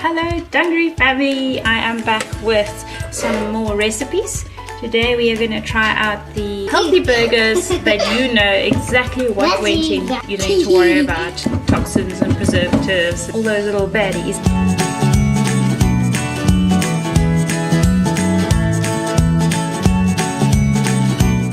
Hello Dungaree family, I am back with some more recipes. Today we are going to try out the healthy burgers that you know exactly what went in. You don't need to worry about toxins and preservatives, all those little baddies.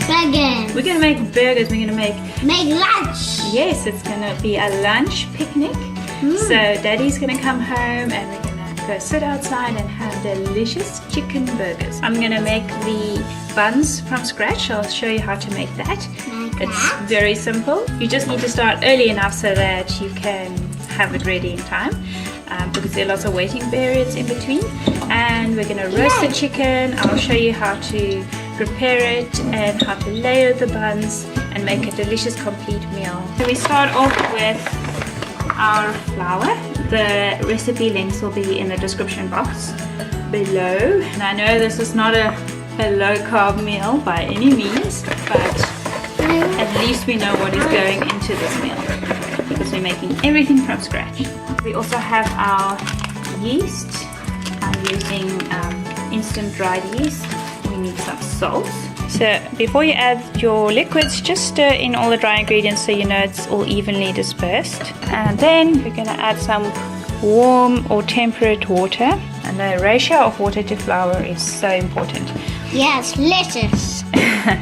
Burgers. We're going to make burgers, we're going to make lunch. Yes, it's going to be a lunch picnic. So Daddy's going to come home and we're going to go sit outside and have delicious chicken burgers. I'm going to make the buns from scratch. I'll show you how to make that. It's very simple. You just need to start early enough so that you can have it ready in time, because there are lots of waiting periods in between. And we're going to roast the chicken. I'll show you how to prepare it and how to layer the buns and make a delicious complete meal. So we start off with our flour. The recipe links will be in the description box below. And I know this is not a low carb meal by any means, but at least we know what is going into this meal because we're making everything from scratch. We also have our yeast. I'm using instant dried yeast. We need some salt. So before you add your liquids, just stir in all the dry ingredients so you know it's all evenly dispersed. And then we're going to add some warm or temperate water. And the ratio of water to flour is so important. Yes, delicious.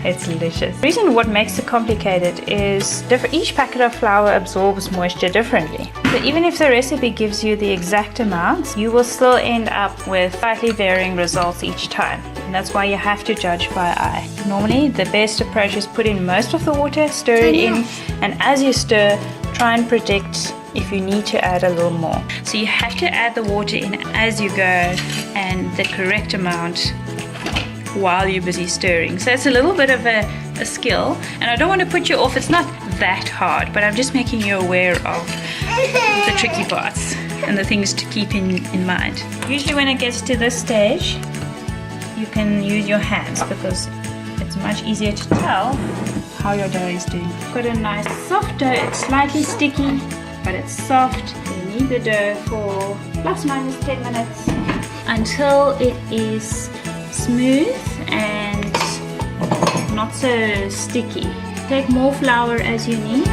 It's delicious. The reason what makes it complicated is each packet of flour absorbs moisture differently. So even if the recipe gives you the exact amount, you will still end up with slightly varying results each time. And that's why you have to judge by eye. Normally, the best approach is put in most of the water, stir it in, and as you stir, try and predict if you need to add a little more. So you have to add the water in as you go and the correct amount while you're busy stirring. So it's a little bit of a skill, and I don't want to put you off. It's not that hard, but I'm just making you aware of the tricky parts and the things to keep in mind. Usually when it gets to this stage, you can use your hands because it's much easier to tell how your dough is doing. Got a nice soft dough. It's slightly sticky, but it's soft. You need the dough for plus minus 10 minutes until it is smooth and not so sticky. Take more flour as you need.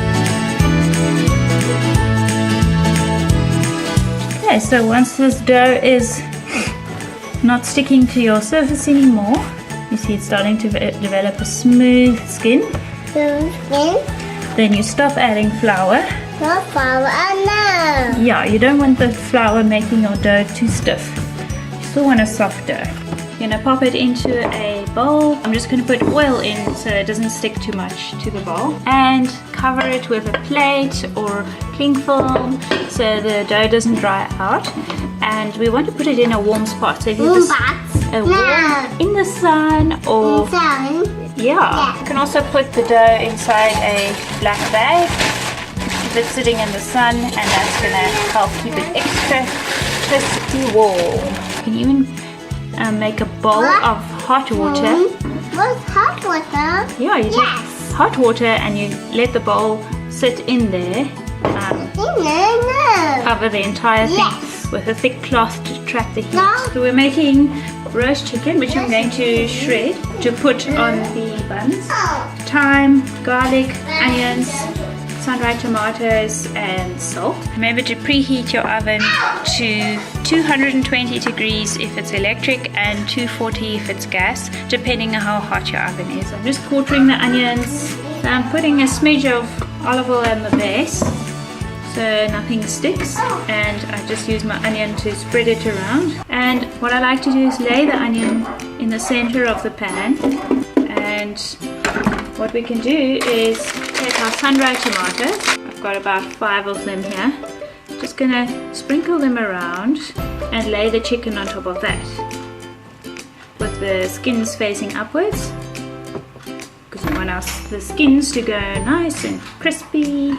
Okay, so once this dough is not sticking to your surface anymore, you see it's starting to develop a smooth skin. Then you stop adding flour. No flour, no. Yeah, you don't want the flour making your dough too stiff. You still want a soft dough. You're going to pop it into a bowl. I'm just going to put oil in so it doesn't stick too much to the bowl. And cover it with a plate or cling film so the dough doesn't dry out. And we want to put it in a warm spot. So if you warm in the sun or... Yeah. You can also put the dough inside a black bag if it's sitting in the sun, and that's going to help keep it extra crispy warm. You can even make a bowl of hot water. What's hot water? Yeah, you take hot water and you let the bowl sit in there. Cover the entire thing with a thick cloth to trap the heat. So we're making roast chicken, which I'm going to shred to put on the buns. Thyme, garlic, onions, sun-dried tomatoes and salt. Remember to preheat your oven to 220 degrees if it's electric and 240 if it's gas, depending on how hot your oven is. I'm just quartering the onions. So I'm putting a smidge of olive oil on the base so nothing sticks, and I just use my onion to spread it around. And what I like to do is lay the onion in the center of the pan, and what we can do is take our sun-dried tomatoes. I've got about 5 of them here. Just gonna sprinkle them around and lay the chicken on top of that with the skins facing upwards, because we want the skins to go nice and crispy.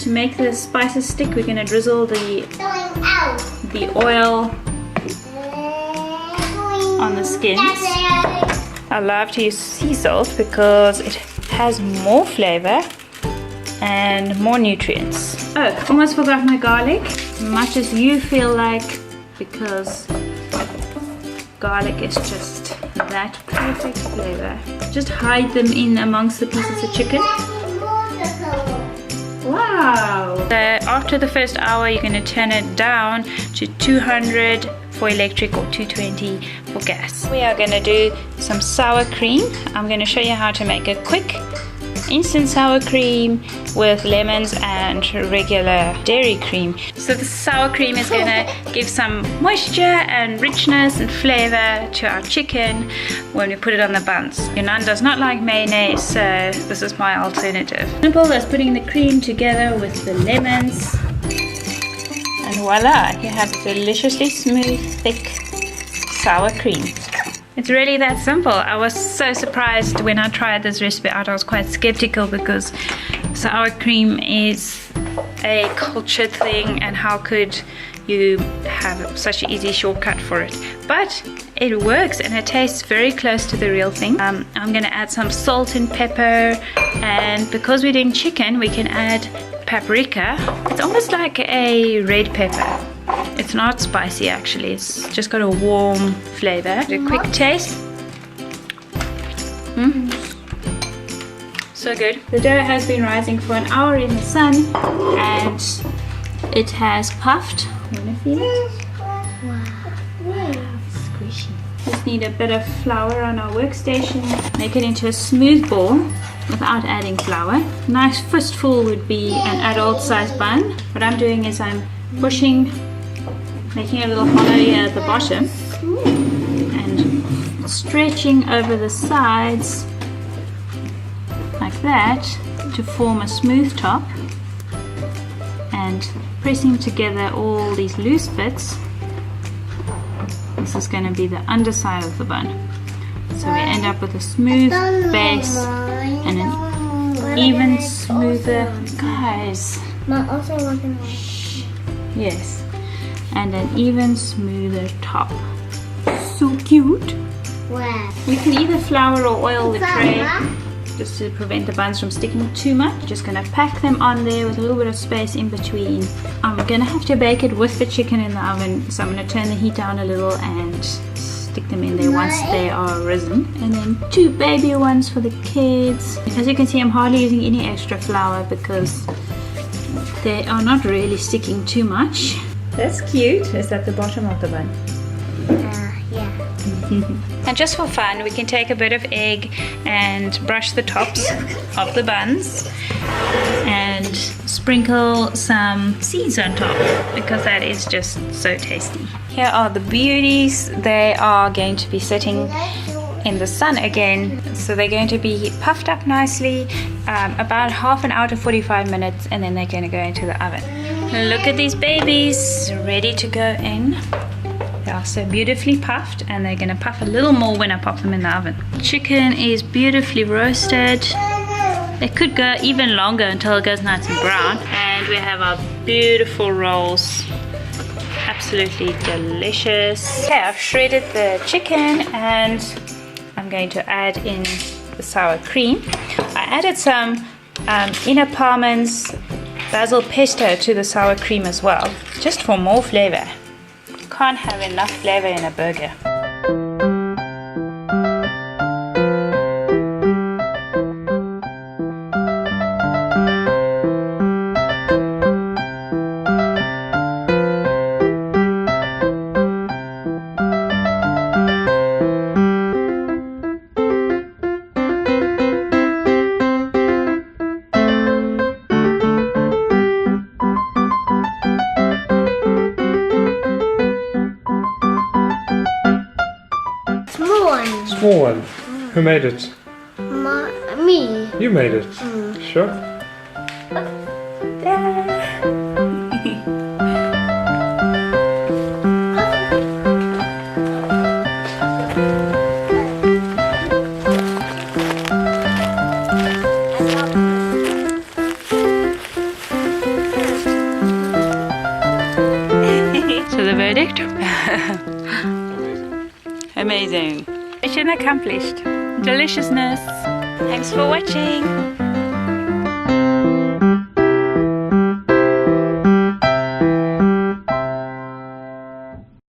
To make the spices stick, we're gonna drizzle the oil on the skins. I love to use sea salt because it has more flavor and more nutrients. Oh, almost forgot my garlic. Much as you feel like because garlic is just that perfect flavor. Just hide them in amongst the pieces of chicken. Wow! So after the first hour, you're going to turn it down to 200 for electric or 220 for gas. We are going to do some sour cream. I'm going to show you how to make a quick instant sour cream with lemons and regular dairy cream. So the sour cream is going to give some moisture and richness and flavor to our chicken when we put it on the buns. Your nan does not like mayonnaise, so this is my alternative. Simple as putting the cream together with the lemons, and voila, you have a deliciously smooth, thick sour cream. It's really that simple. I was so surprised when I tried this recipe out. I was quite skeptical because sour cream is a cultured thing, and how could you have such an easy shortcut for it? But it works and it tastes very close to the real thing. I'm going to add some salt and pepper, and because we're doing chicken, we can add paprika. It's almost like a red pepper. It's not spicy actually, it's just got a warm flavor. A quick taste. So good. The dough has been rising for an hour in the sun and it has puffed. Wanna feel it? Wow, squishy. Just need a bit of flour on our workstation. Make it into a smooth ball without adding flour. Nice fistful would be an adult size bun. What I'm doing is I'm pushing, making a little hollow here at the bottom and stretching over the sides like that to form a smooth top, and pressing together all these loose bits. This is going to be the underside of the bun, so we end up with a smooth base and an even smoother, guys, yes, and an even smoother top. So cute. Wow. We can either flour or oil the tray just to prevent the buns from sticking too much. Just gonna pack them on there with a little bit of space in between. I'm gonna have to bake it with the chicken in the oven, so I'm gonna turn the heat down a little and stick them in there once they are risen. And then 2 baby ones for the kids. As you can see, I'm hardly using any extra flour because they are not really sticking too much. That's cute. Is that the bottom of the bun? Yeah. And just for fun, we can take a bit of egg and brush the tops of the buns and sprinkle some seeds on top, because that is just so tasty. Here are the beauties. They are going to be sitting in the sun again, so they're going to be puffed up nicely, about half an hour to 45 minutes, and then they're going to go into the oven. Look at these babies, ready to go in. They are so beautifully puffed, and they're going to puff a little more when I pop them in the oven. Chicken is beautifully roasted. They could go even longer until it goes nice and brown. And we have our beautiful rolls. Absolutely delicious. Okay, I've shredded the chicken and I'm going to add in the sour cream. I added some inner Parman's basil pesto to the sour cream as well, just for more flavor. Can't have enough flavor in a burger. Small one. Who made it? Me. You made it. Sure. So the verdict? Amazing. Mission accomplished. Deliciousness. Thanks for watching.